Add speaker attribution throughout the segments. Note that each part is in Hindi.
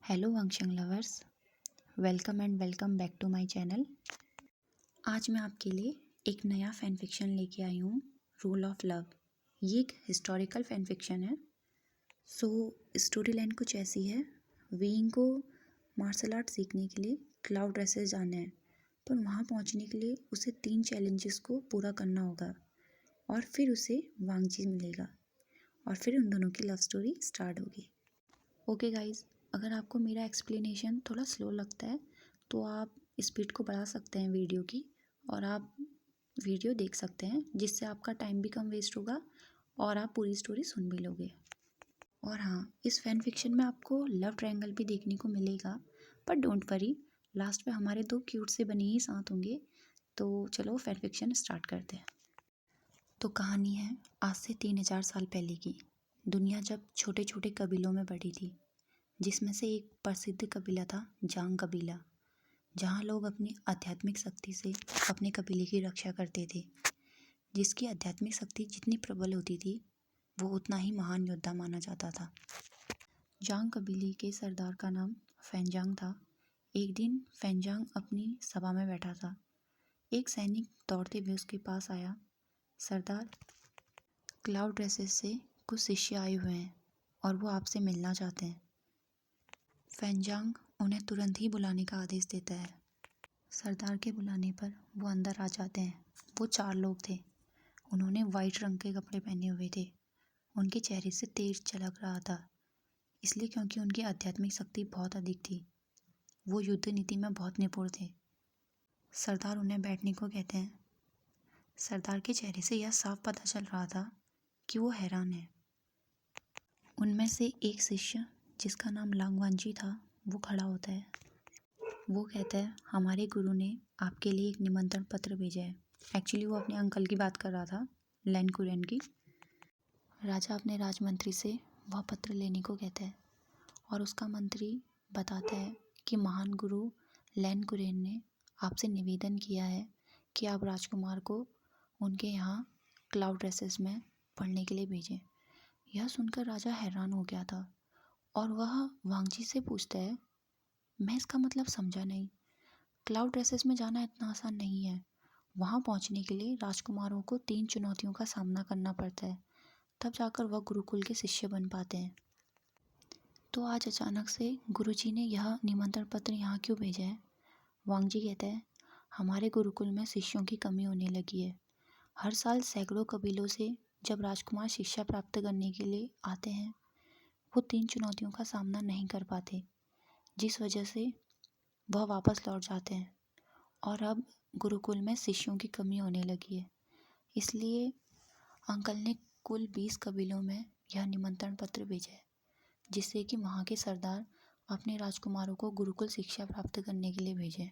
Speaker 1: हेलो वंशंग lovers, welcome and welcome back to my channel. आज मैं आपके लिए एक नया फ़ैन फिक्शन लेके आई हूँ, रूल ऑफ लव। ये एक हिस्टोरिकल फ़ैन फिक्शन है। स्टोरी लाइन कुछ ऐसी है। विंग को मार्शल आर्ट सीखने के लिए क्लाउड रेसेस जाना है, पर वहाँ पहुँचने के लिए उसे 3 चैलेंजेस को पूरा करना होगा और फिर उसे वांगजी मिलेगा और फिर उन दोनों की लव स्टोरी स्टार्ट होगी। ओके गाइज़, अगर आपको मेरा एक्सप्लेनेशन थोड़ा स्लो लगता है तो आप स्पीड को बढ़ा सकते हैं वीडियो की और आप वीडियो देख सकते हैं, जिससे आपका टाइम भी कम वेस्ट होगा और आप पूरी स्टोरी सुन भी लोगे। और हाँ, इस फैन फिक्शन में आपको लव ट्रायंगल भी देखने को मिलेगा, पर डोंट वरी, लास्ट में हमारे 2 क्यूट से बने ही साथ होंगे। तो चलो फैन फिक्शन स्टार्ट करते हैं। तो कहानी है आज से 3000 साल पहले की। दुनिया जब छोटे छोटे कबीलों में बढ़ी थी, जिसमें से एक प्रसिद्ध कबीला था जांग कबीला, जहाँ लोग अपनी आध्यात्मिक शक्ति से अपने कबीले की रक्षा करते थे। जिसकी आध्यात्मिक शक्ति जितनी प्रबल होती थी, वो उतना ही महान योद्धा माना जाता था। जांग कबीले के सरदार का नाम फैनजांग था। एक दिन फैनजांग अपनी सभा में बैठा था। एक सैनिक दौड़ते हुए उसके पास आया। सरदार, क्लाउड रेसेस से कुछ शिष्य आए हुए हैं और वो आपसे मिलना चाहते हैं। फैनजांग उन्हें तुरंत ही बुलाने का आदेश देता है। सरदार के बुलाने पर वो अंदर आ जाते हैं। वो 4 लोग थे। उन्होंने वाइट रंग के कपड़े पहने हुए थे। उनके चेहरे से तेज झलक रहा था, इसलिए क्योंकि उनकी आध्यात्मिक शक्ति बहुत अधिक थी। वो युद्ध नीति में बहुत निपुण थे। सरदार उन्हें बैठने को कहते हैं। सरदार के चेहरे से यह साफ पता चल रहा था कि वो हैरान है। उनमें से एक शिष्य, जिसका नाम लांगवांजी था, वो खड़ा होता है। वो कहता है, हमारे गुरु ने आपके लिए एक निमंत्रण पत्र भेजा है। एक्चुअली वो अपने अंकल की बात कर रहा था, लैन कुरेन की। राजा अपने राजमंत्री से वह पत्र लेने को कहता है और उसका मंत्री बताता है कि महान गुरु लैन कुरेन ने आपसे निवेदन किया है कि आप राजकुमार को उनके यहाँ क्लाउड रेसेस में पढ़ने के लिए भेजें। यह सुनकर राजा हैरान हो गया था और वह वांगजी से पूछता है, मैं इसका मतलब समझा नहीं। क्लाउड रेसेस में जाना इतना आसान नहीं है। वहाँ पहुँचने के लिए राजकुमारों को 3 चुनौतियों का सामना करना पड़ता है, तब जाकर वह गुरुकुल के शिष्य बन पाते हैं। तो आज अचानक से गुरुजी ने यह निमंत्रण पत्र यहाँ क्यों भेजा है? वांगजी कहता है, हमारे गुरुकुल में शिष्यों की कमी होने लगी है। हर साल सैकड़ों कबीलों से जब राजकुमार शिक्षा प्राप्त करने के लिए आते हैं, वो 3 चुनौतियों का सामना नहीं कर पाते, जिस वजह से वह वापस लौट जाते हैं और अब गुरुकुल में शिष्यों की कमी होने लगी है। इसलिए अंकल ने कुल 20 कबीलों में यह निमंत्रण पत्र भेजा है, जिससे कि वहाँ के सरदार अपने राजकुमारों को गुरुकुल शिक्षा प्राप्त करने के लिए भेजें।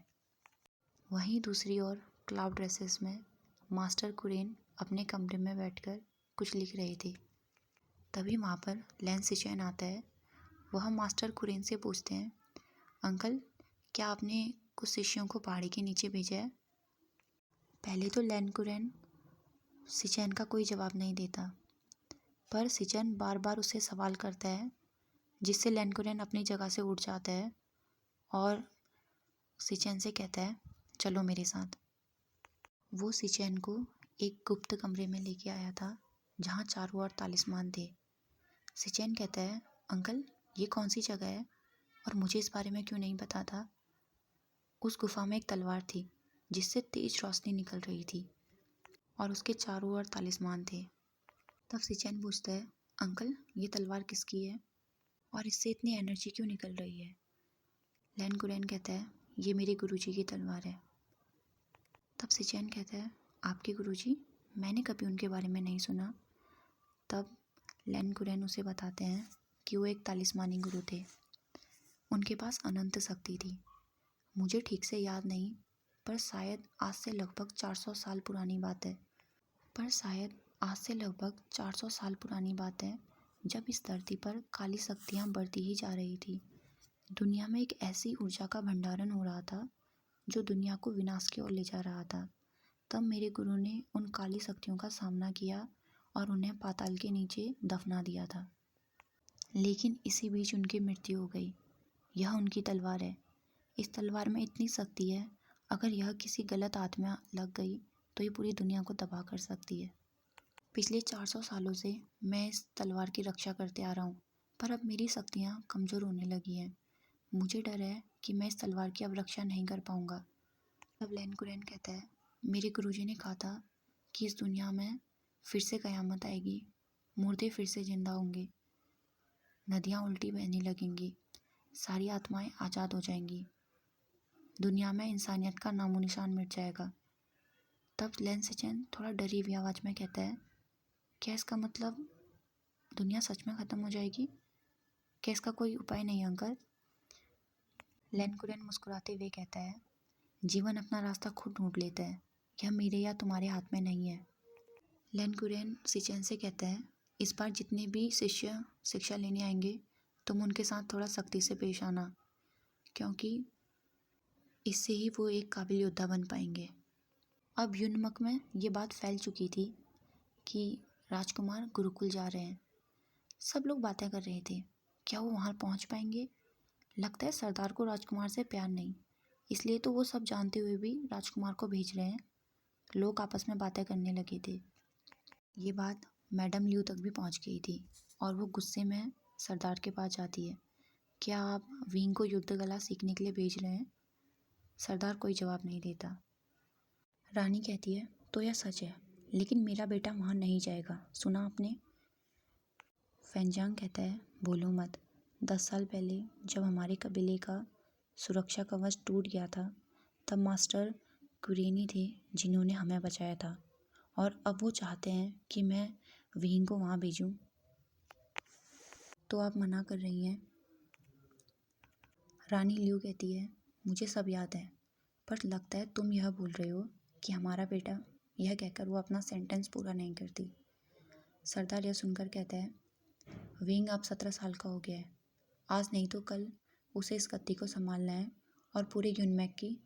Speaker 1: वहीं दूसरी ओर क्लाउड रेसेस में मास्टर कुरेन अपने कमरे में बैठकर कुछ लिख रहे थे। तभी वहाँ पर लैन सिचेन आता है। वह मास्टर कुरेन से पूछते हैं, अंकल, क्या आपने कुछ शिष्यों को पहाड़ी के नीचे भेजा है? पहले तो लैन कुरेन सिचेन का कोई जवाब नहीं देता, पर सिचेन बार बार उससे सवाल करता है, जिससे लैन कुरेन अपनी जगह से उठ जाता है और सिचेन से कहता है, चलो मेरे साथ। वो सिचेन को एक गुप्त कमरे में लेके आया था, जहाँ चारों ओर तालिस्मान थे। सिचेन कहता है, अंकल, ये कौन सी जगह है और मुझे इस बारे में क्यों नहीं पता था? उस गुफा में एक तलवार थी, जिससे तेज रोशनी निकल रही थी और उसके चारों ओर तालिस्मान थे। तब सिचेन पूछता है, अंकल, ये तलवार किसकी है और इससे इतनी एनर्जी क्यों निकल रही है? लैन कुरेन कहता है, ये मेरे गुरुजी की तलवार है। तब सिचेन कहता है, आपके गुरुजी? मैंने कभी उनके बारे में नहीं सुना। तब लैन कुरेन उसे बताते हैं कि वो एक तालिस्मानी गुरु थे। उनके पास अनंत शक्ति थी। मुझे ठीक से याद नहीं, पर शायद आज से लगभग 400 साल पुरानी बात है, जब इस धरती पर काली शक्तियाँ बढ़ती ही जा रही थी। दुनिया में एक ऐसी ऊर्जा का भंडारण हो रहा था जो दुनिया को विनाश की ओर ले जा रहा था। तब मेरे गुरु ने उन काली शक्तियों का सामना किया और उन्हें पाताल के नीचे दफना दिया था। लेकिन इसी बीच उनकी मृत्यु हो गई। यह उनकी तलवार है। इस तलवार में इतनी शक्ति है, अगर यह किसी गलत हाथ में लग गई तो ये पूरी दुनिया को तबाह कर सकती है। पिछले 400 सालों से मैं इस तलवार की रक्षा करते आ रहा हूँ, पर अब मेरी शक्तियाँ कमज़ोर होने लगी हैं। मुझे डर है कि मैं इस तलवार की अब रक्षा नहीं कर पाऊँगा। तब लैन कुरैन कहता है, मेरे गुरुजी ने कहा था कि इस दुनिया में फिर से क़यामत आएगी, मुर्दे फिर से जिंदा होंगे, नदियाँ उल्टी बहने लगेंगी, सारी आत्माएं आज़ाद हो जाएंगी, दुनिया में इंसानियत का नामो निशान मिट जाएगा। तब लैन सिचेन थोड़ा डरी हुई आवाज़ में कहता है, क्या इसका मतलब दुनिया सच में ख़त्म हो जाएगी? क्या इसका कोई उपाय नहीं अंकल? लैन कुरैन मुस्कुराते हुए कहता है, जीवन अपना रास्ता खुद ढूंढ लेता है, यह मेरे या तुम्हारे हाथ में नहीं है। लैन कुरैन सिचेन से कहता है, इस बार जितने भी शिष्य शिक्षा लेने आएंगे तुम उनके साथ थोड़ा सख्ती से पेश आना, क्योंकि इससे ही वो एक काबिल योद्धा बन पाएंगे। अब युनमक में ये बात फैल चुकी थी कि राजकुमार गुरुकुल जा रहे हैं। सब लोग बातें कर रहे थे, क्या वो वहाँ पहुँच पाएंगे? लगता है सरदार को राजकुमार से प्यार नहीं, इसलिए तो वो सब जानते हुए भी राजकुमार को भेज रहे हैं। लोग आपस में बातें करने लगे थे। ये बात मैडम ल्यू तक भी पहुंच गई थी और वो गुस्से में सरदार के पास जाती है, क्या आप विंग को युद्ध कला सीखने के लिए भेज रहे हैं? सरदार कोई जवाब नहीं देता। रानी कहती है, तो यह सच है, लेकिन मेरा बेटा वहाँ नहीं जाएगा, सुना आपने? फैंजांग कहता है, बोलो मत। 10 साल पहले जब हमारे कबीले का सुरक्षा कवच टूट गया था, तब मास्टर कुरेनी थे जिन्होंने हमें बचाया था, और अब वो चाहते हैं कि मैं विंग को वहाँ भेजूं। तो आप मना कर रही हैं? रानी ल्यू कहती है, मुझे सब याद है, पर लगता है तुम यह बोल रहे हो कि हमारा बेटा। यह कहकर वो अपना सेंटेंस पूरा नहीं करती। सरदार यह सुनकर कहता है, विंग अब 17 साल का हो गया है, आज नहीं तो कल उसे इस गद्दी को संभालना है और पूरे यूनमैक की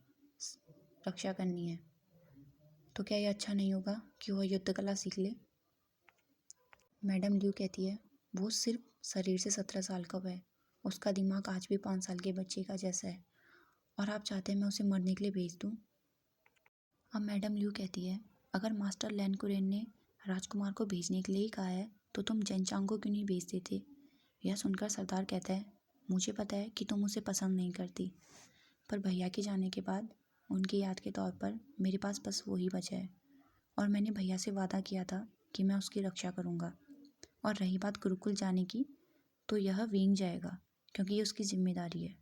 Speaker 1: रक्षा करनी है। तो क्या यह अच्छा नहीं होगा कि वह युद्ध कला सीख ले? मैडम ल्यू कहती है, वो सिर्फ शरीर से 17 साल का है, उसका दिमाग आज भी 5 साल के बच्चे का जैसा है, और आप चाहते हैं मैं उसे मरने के लिए भेज दूँ? अब मैडम ल्यू कहती है, अगर मास्टर लैन कुरैन ने राजकुमार को भेजने के लिए ही कहा है तो तुम जेनचांग को क्यों नहीं भेज देते? यह सुनकर सरदार कहता है, मुझे पता है कि तुम उसे पसंद नहीं करती, पर भैया के जाने के बाद उनकी याद के तौर पर मेरे पास बस वही बचा है, और मैंने भैया से वादा किया था कि मैं उसकी रक्षा करूँगा। और रही बात गुरुकुल जाने की, तो यह विंग जाएगा क्योंकि ये उसकी जिम्मेदारी है।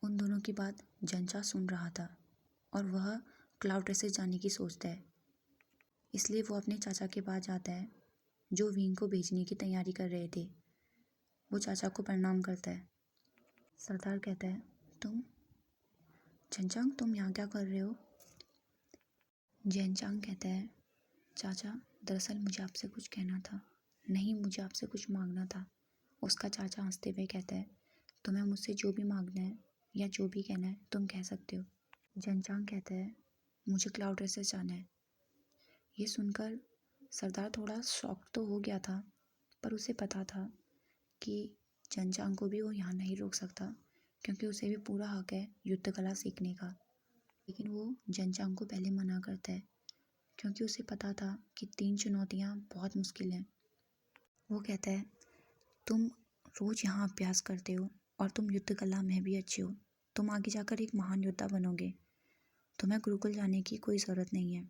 Speaker 1: उन दोनों की बात जनचा सुन रहा था और वह क्लाउड रेसेस जाने की सोचता है, इसलिए वो अपने चाचा के पास जाता है जो विंग को भेजने की तैयारी कर रहे थे। वो चाचा को प्रणाम करता है। सरदार कहता है, तुम जनचांग, तुम यहाँ क्या कर रहे हो? जनचांग कहता है, चाचा दरअसल मुझे आपसे कुछ कहना था। नहीं, मुझे आपसे कुछ मांगना था। उसका चाचा हंसते हुए कहता है, तुम्हें मुझसे जो भी मांगना है या जो भी कहना है तुम कह सकते हो। जनचांग कहता है, मुझे क्लाउड रेसेस जाना है। ये सुनकर सरदार थोड़ा शॉक तो हो गया था, पर उसे पता था कि जनचांग को भी वो यहाँ नहीं रोक सकता, क्योंकि उसे भी पूरा हक है युद्ध कला सीखने का। लेकिन वो जनचांग को पहले मना करता है, क्योंकि उसे पता था कि 3 चुनौतियाँ बहुत मुश्किल हैं। वो कहता है, तुम रोज़ यहाँ अभ्यास करते हो और तुम युद्ध कला में भी अच्छे हो, तुम आगे जाकर एक महान योद्धा बनोगे, तुम्हें गुरुकुल जाने की कोई ज़रूरत नहीं है,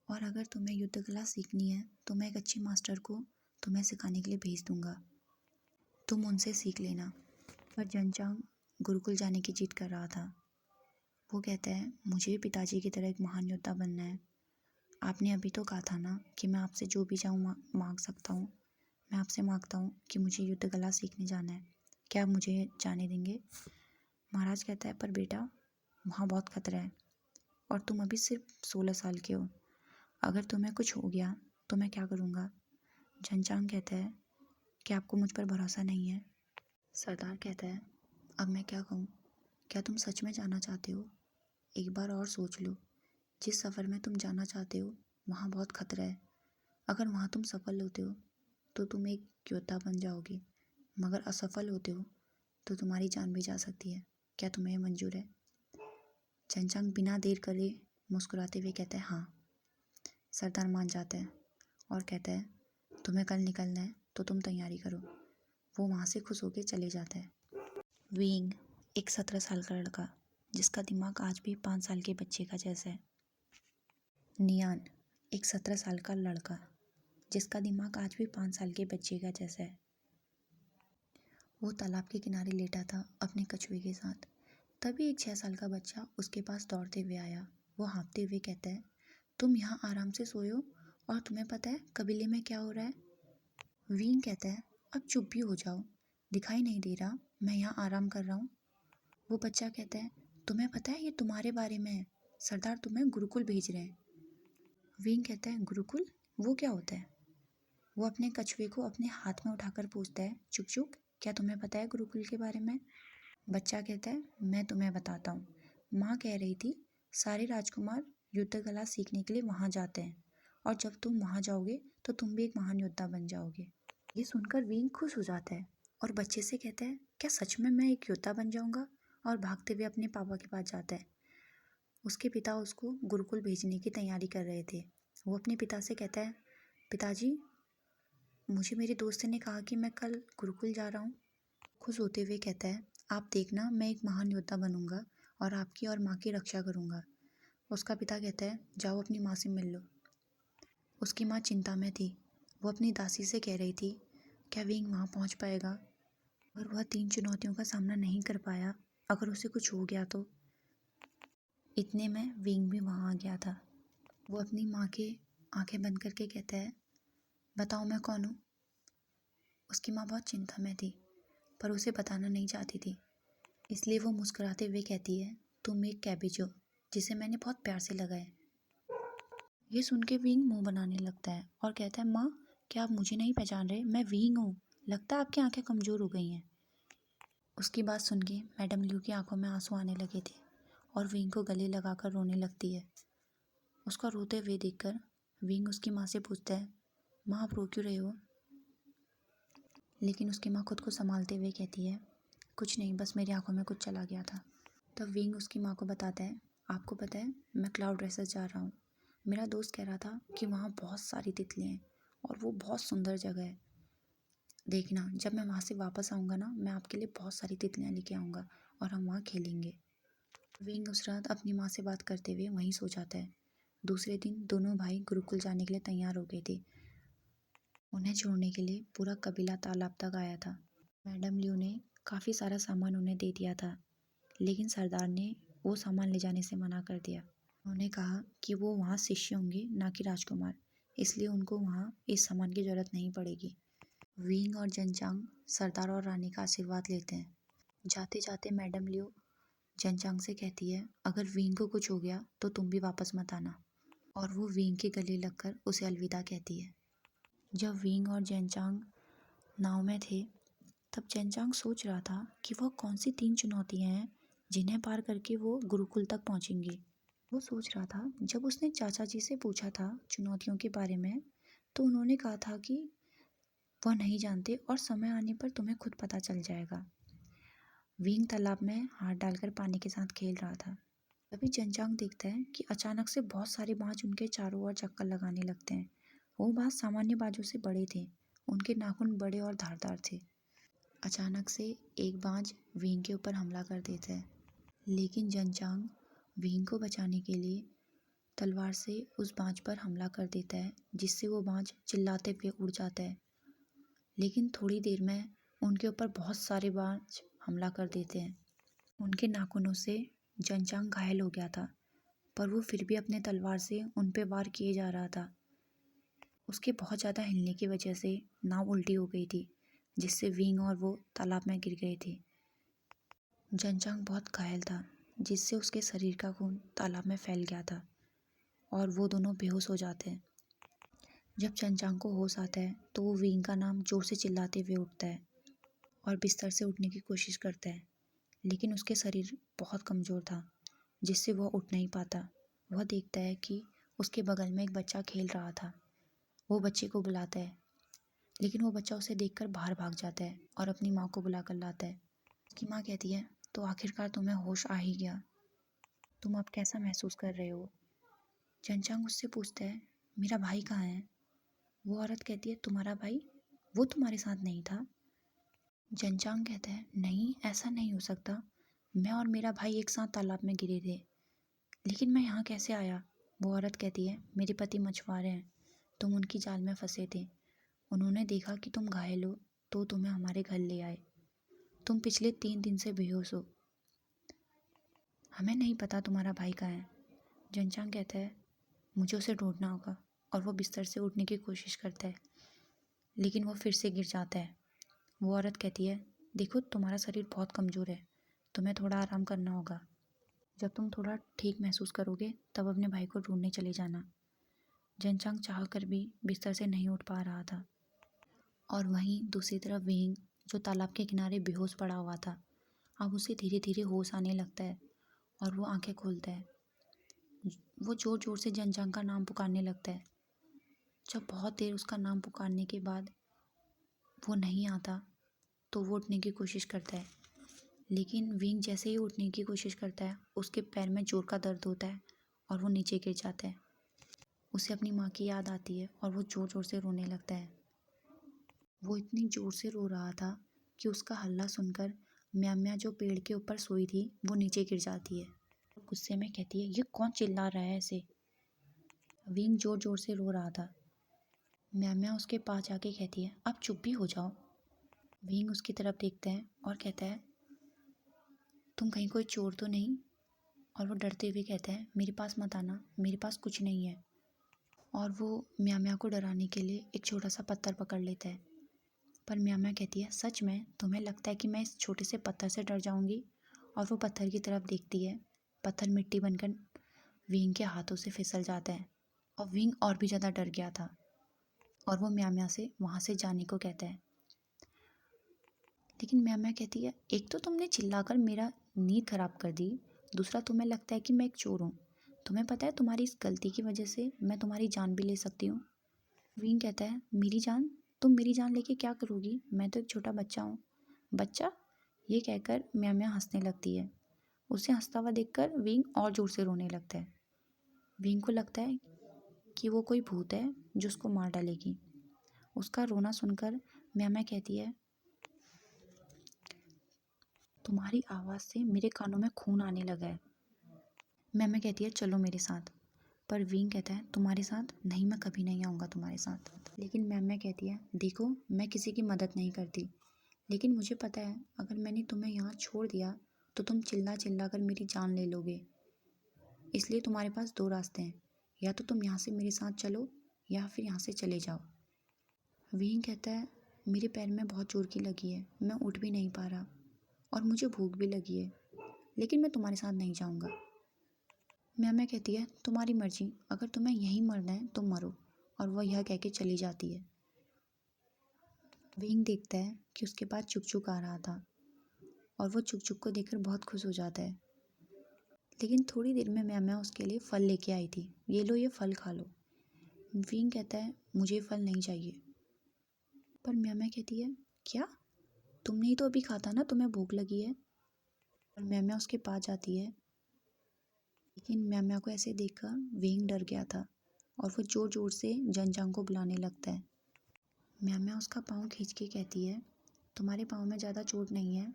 Speaker 1: और अगर तुम्हें युद्ध कला सीखनी है तो मैं एक अच्छे मास्टर को तुम्हें सिखाने के लिए भेज दूँगा, तुम उनसे सीख लेना। पर जनचांग गुरुकुल जाने की जिद कर रहा था। वो कहता है, मुझे पिताजी की तरह एक महान योद्धा बनना है। आपने अभी तो कहा था ना कि मैं आपसे जो भी चाहूँ मांग सकता हूँ। मैं आपसे मांगता हूँ कि मुझे युद्ध कला सीखने जाना है, क्या आप मुझे जाने देंगे? महाराज कहता है, पर बेटा वहाँ बहुत खतरा है और तुम अभी सिर्फ 16 साल के हो, अगर तुम्हें कुछ हो गया तो मैं क्या करूँगा? जनचांग कहता है, क्या आपको मुझ पर भरोसा नहीं है? सरदार कहता है, अब मैं क्या कहूँ? क्या तुम सच में जाना चाहते हो? एक बार और सोच लो, जिस सफ़र में तुम जाना चाहते हो वहाँ बहुत खतरा है। अगर वहाँ तुम सफल होते हो तो तुम एक योद्धा बन जाओगे, मगर असफल होते हो तो तुम्हारी जान भी जा सकती है। क्या तुम्हें मंजूर है? चंचंग बिना देर करे मुस्कुराते हुए कहता है हाँ। सरदार मान जाता है और कहता है तुम्हें कल निकलना है तो तुम तैयारी करो। वो वहाँ से खुश होकर चले जाता है। विंग एक 17 साल का लड़का जिसका दिमाग आज भी 5 साल के बच्चे का जैसा है। नियान एक 17 साल का लड़का जिसका दिमाग आज भी 5 साल के बच्चे का जैसा है। वो तालाब के किनारे लेटा था अपने कछुए के साथ। तभी एक 6 साल का बच्चा उसके पास दौड़ते हुए आया। वो हाँफते हुए कहता है तुम यहाँ आराम से सोए हो और तुम्हें पता है कबीले में क्या हो रहा है? वीन कहता है अब चुप भी हो जाओ, दिखाई नहीं दे रहा मैं यहाँ आराम कर रहा हूँ। वो बच्चा कहता है तुम्हें पता है ये तुम्हारे बारे में है, सरदार तुम्हें गुरुकुल भेज रहे हैं। वीन कहता है गुरुकुल, वो क्या होता है? वो अपने कछुए को अपने हाथ में उठाकर पूछता है चुक चुक, क्या तुम्हें पता है गुरुकुल के बारे में? बच्चा कहता है मैं तुम्हें बताता हूँ। माँ कह रही थी सारे राजकुमार युद्ध कला सीखने के लिए वहाँ जाते हैं और जब तुम वहाँ जाओगे तो तुम भी एक महान योद्धा बन जाओगे। ये सुनकर वीन खुश हो जाता है और बच्चे से कहता है क्या सच में मैं एक योद्धा बन जाऊँगा? और भागते हुए अपने पापा के पास जाता है। उसके पिता उसको गुरुकुल भेजने की तैयारी कर रहे थे। वो अपने पिता से कहता है पिताजी, मुझे मेरे दोस्त ने कहा कि मैं कल गुरुकुल जा रहा हूँ। खुश होते हुए कहता है आप देखना मैं एक महान योद्धा बनूंगा और आपकी और माँ की रक्षा करूंगा। उसका पिता कहता है जाओ अपनी माँ से मिल लो। उसकी माँ चिंता में थी। वो अपनी दासी से कह रही थी क्या विंग वहाँ पहुँच पाएगा? अगर वह 3 चुनौतियों का सामना नहीं कर पाया, अगर उसे कुछ हो गया तो? इतने में विंग भी वहाँ आ गया था। वो अपनी माँ के आंखें बंद करके कहता है बताओ मैं कौन हूँ? उसकी माँ बहुत चिंता में थी पर उसे बताना नहीं चाहती थी, इसलिए वो मुस्कुराते हुए कहती है तुम एक कैबेज हो जिसे मैंने बहुत प्यार से लगाया। ये सुन के विंग मुंह बनाने लगता है और कहता है माँ, क्या आप मुझे नहीं पहचान रहे? मैं विंग हूँ, लगता है आपकी आंखें कमज़ोर हो गई हैं। उसकी बात सुन के मैडम ल्यू की आंखों में आंसू आने लगे थे और विंग को गले लगाकर रोने लगती है। उसका रोते हुए देखकर विंग उसकी माँ से पूछता है माँ आप रो क्यों रहे हो? लेकिन उसकी माँ खुद को संभालते हुए कहती है कुछ नहीं, बस मेरी आंखों में कुछ चला गया था। तब विंग उसकी माँ को बताता है आपको पता है मैं क्लाउड रेसेस जा रहा हूँ। मेरा दोस्त कह रहा था कि वहाँ बहुत सारी तितलियाँ हैं और वो बहुत सुंदर जगह है। देखना जब मैं वहाँ से वापस आऊँगा ना, मैं आपके लिए बहुत सारी तितलियाँ लेके आऊँगा और हम वहाँ खेलेंगे। विंग उस रात अपनी माँ से बात करते हुए वहीं सो जाता है। दूसरे दिन दोनों भाई गुरुकुल जाने के लिए तैयार हो गए थे। उन्हें छोड़ने के लिए पूरा कबीला तालाब तक आया था। मैडम ल्यू ने काफ़ी सारा सामान उन्हें दे दिया था, लेकिन सरदार ने वो सामान ले जाने से मना कर दिया। उन्होंने कहा कि वो वहाँ शिष्य होंगे ना कि राजकुमार, इसलिए उनको वहाँ इस सामान की ज़रूरत नहीं पड़ेगी। विंग और जनचांग सरदार और रानी का आशीर्वाद लेते हैं। जाते जाते मैडम ल्यू जनचांग से कहती है अगर विंग को कुछ हो गया तो तुम भी वापस मत आना, और वो विंग के गले लगकर उसे अलविदा कहती है। जब विंग और जनचांग नाव में थे तब जनचांग सोच रहा था कि वह कौन सी 3 चुनौतियाँ हैं जिन्हें पार करके वो गुरुकुल तक पहुँचेंगे। वो सोच रहा था जब उसने चाचा जी से पूछा था चुनौतियों के बारे में तो उन्होंने कहा था कि वह नहीं जानते और समय आने पर तुम्हें खुद पता चल जाएगा। विंग तालाब में हाथ डालकर पानी के साथ खेल रहा था। तभी जनचांग देखता है कि अचानक से बहुत सारे बाज उनके चारों ओर चक्कर लगाने लगते हैं। वो बाज सामान्य बाजों से बड़े थे, उनके नाखून बड़े और धारदार थे। अचानक से एक बाज विंग के ऊपर हमला कर देता है, लेकिन जनचांग विंग को बचाने के लिए तलवार से उस बाज पर हमला कर देता है, जिससे वो बाज चिल्लाते हुए उड़ जाता है। लेकिन थोड़ी देर में उनके ऊपर बहुत सारे बाज हमला कर देते हैं। उनके नाखूनों से जनचांग घायल हो गया था, पर वो फिर भी अपने तलवार से उन पे वार किए जा रहा था। उसके बहुत ज़्यादा हिलने की वजह से नाव उल्टी हो गई थी, जिससे विंग और वो तालाब में गिर गए थे। जनचांग बहुत घायल था, जिससे उसके शरीर का खून तालाब में फैल गया था और वो दोनों बेहोश हो जाते हैं। जब जनचांग को होश आता है तो वो विंग का नाम जोर से चिल्लाते हुए उठता है और बिस्तर से उठने की कोशिश करता है, लेकिन उसके शरीर बहुत कमज़ोर था, जिससे वह उठ नहीं पाता। वह देखता है कि उसके बगल में एक बच्चा खेल रहा था। वो बच्चे को बुलाता है, लेकिन वो बच्चा उसे देखकर बाहर भाग जाता है और अपनी माँ को बुला कर लाता है। उसकी माँ कहती है, तो आखिरकार तुम्हें होश आ ही गया, तुम अब कैसा महसूस कर रहे हो? जनचांग उससे पूछता है, मेरा भाई कहाँ है? वो औरत कहती है, तुम्हारा भाई? वो तुम्हारे साथ नहीं था? जनचांग कहता है, नहीं, ऐसा नहीं हो सकता, मैं और मेरा भाई एक साथ तालाब में गिरे थे, लेकिन मैं यहाँ कैसे आया? वो औरत कहती है, मेरे पति मछुआरे हैं, तुम उनकी जाल में फंसे थे, उन्होंने देखा कि तुम घायल हो तो तुम्हें हमारे घर ले आए, तुम पिछले 3 दिन से बेहोश हो, हमें नहीं पता तुम्हारा भाई कहाँ है। जनचांग कहता है, मुझे उसे ढूंढना होगा, और वो बिस्तर से उठने की कोशिश करता है, लेकिन वो फिर से गिर जाता है। वो औरत कहती है, देखो तुम्हारा शरीर बहुत कमज़ोर है, तुम्हें थोड़ा आराम करना होगा, जब तुम थोड़ा ठीक महसूस करोगे तब अपने भाई को ढूंढने चले जाना। जनचांग चाह कर भी बिस्तर से नहीं उठ पा रहा था। और वहीं दूसरी तरफ विंग, जो तालाब के किनारे बेहोश पड़ा हुआ था, अब उसे धीरे धीरे होश आने लगता है और वो आंखें खोलता है। वो ज़ोर ज़ोर से जनचांग का नाम पुकारने लगता है। जब बहुत देर उसका नाम पुकारने के बाद वो नहीं आता तो वो उठने की कोशिश करता है, लेकिन विंग जैसे ही उठने की कोशिश करता है उसके पैर में जोर का दर्द होता है और वो नीचे गिर जाता है। उसे अपनी माँ की याद आती है और वो ज़ोर ज़ोर से रोने लगता है। वो इतनी ज़ोर से रो रहा था कि उसका हल्ला सुनकर म्या जो पेड़ के ऊपर सोई थी वो नीचे गिर जाती है। गुस्से में कहती है, ये कौन चिल्ला रहा है ऐसे? विंग ज़ोर ज़ोर से रो रहा था। म्या उसके पास जाके कहती है, अब चुप भी हो जाओ। विंग उसकी तरफ देखता है और कहता है, तुम कहीं कोई चोर तो नहीं? और वो डरते हुए कहता है, मेरे पास मत आना, मेरे पास कुछ नहीं है। और वो म्या को डराने के लिए एक छोटा सा पत्थर पकड़ लेता है। पर म्या कहती है, सच में तुम्हें लगता है कि मैं इस छोटे से पत्थर से डर जाऊंगी? और वो पत्थर की तरफ देखती है। पत्थर मिट्टी बनकर विंग के हाथों से फिसल जाता है और विंग और भी ज़्यादा डर गया था और वो म्या से वहाँ से जाने को कहता है। लेकिन म्या कहती है, एक तो तुमने चिल्लाकर मेरा नींद खराब कर दी, दूसरा तुम्हें लगता है कि मैं एक चोर हूँ, तुम्हें पता है तुम्हारी इस गलती की वजह से मैं तुम्हारी जान भी ले सकती हूँ। विंग कहता है, मेरी जान? तुम मेरी जान लेके क्या करोगी? मैं तो एक छोटा बच्चा हूँ। बच्चा? ये कहकर म्या हंसने लगती है। उसे हंसता हुआ देखकर विंग और ज़ोर से रोने लगता है। विंग को लगता है कि वो कोई भूत है जो उसको मार डालेगी। उसका रोना सुनकर म्या कहती है, तुम्हारी आवाज़ से मेरे कानों में खून आने लगा है। म्या कहती है, चलो मेरे साथ। पर विंग कहता है, तुम्हारे साथ नहीं, मैं कभी नहीं आऊँगा तुम्हारे साथ। लेकिन म्या कहती है, देखो मैं किसी की मदद नहीं करती, लेकिन मुझे पता है अगर मैंने तुम्हें यहाँ छोड़ दिया तो तुम चिल्ला चिल्ला कर मेरी जान ले लोगे, इसलिए तुम्हारे पास 2 रास्ते हैं, या तो तुम यहाँ से मेरे साथ चलो या फिर यहाँ से चले जाओ। विंग कहता है, मेरे पैर में बहुत जोर की लगी है, मैं उठ भी नहीं पा रहा और मुझे भूख भी लगी है, लेकिन मैं तुम्हारे साथ नहीं जाऊँगा। म्या कहती है, तुम्हारी मर्जी, अगर तुम्हें यहीं मरना है तो मरो। और वह यह कह के चली जाती है। विंग देखता है कि उसके पास चुक चुक आ रहा था और वो चुक चुक को देखकर बहुत खुश हो जाता है। लेकिन थोड़ी देर में म्या उसके लिए फल लेके आई थी, ये लो, ये फल खा लो। विंग कहता है, मुझे फल नहीं चाहिए। पर म्या कहती है, क्या? तुमने ही तो अभी कहा था ना तुम्हें भूख लगी है। और म्या उसके पास जाती है, लेकिन म्या को ऐसे देखकर विंग डर गया था और वो जोर जोर से जनचांग को बुलाने लगता है। म्या उसका पाँव खींच के कहती है, तुम्हारे पाँव में ज़्यादा चोट नहीं है,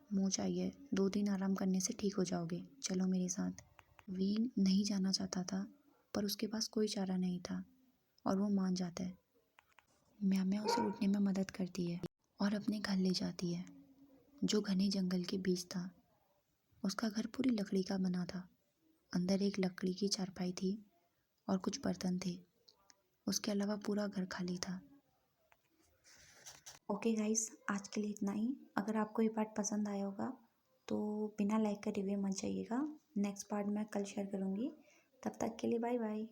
Speaker 1: मोच आई है, 2 दिन आराम करने से ठीक हो जाओगे, चलो मेरे साथ। विंग नहीं जाना चाहता था पर उसके पास कोई चारा नहीं था और वो मान जाता है। म्या उसे उठने में मदद करती है और अपने घर ले जाती है, जो घने जंगल के बीच था। उसका घर पूरी लकड़ी का बना था। अंदर एक लकड़ी की चारपाई थी और कुछ बर्तन थे, उसके अलावा पूरा घर खाली था। ओके गाइस, आज के लिए इतना ही। अगर आपको ये पार्ट पसंद आया होगा तो बिना लाइक का रिव्यू मत जाइएगा, नेक्स्ट पार्ट मैं कल शेयर करूँगी। तब तक के लिए बाय बाय।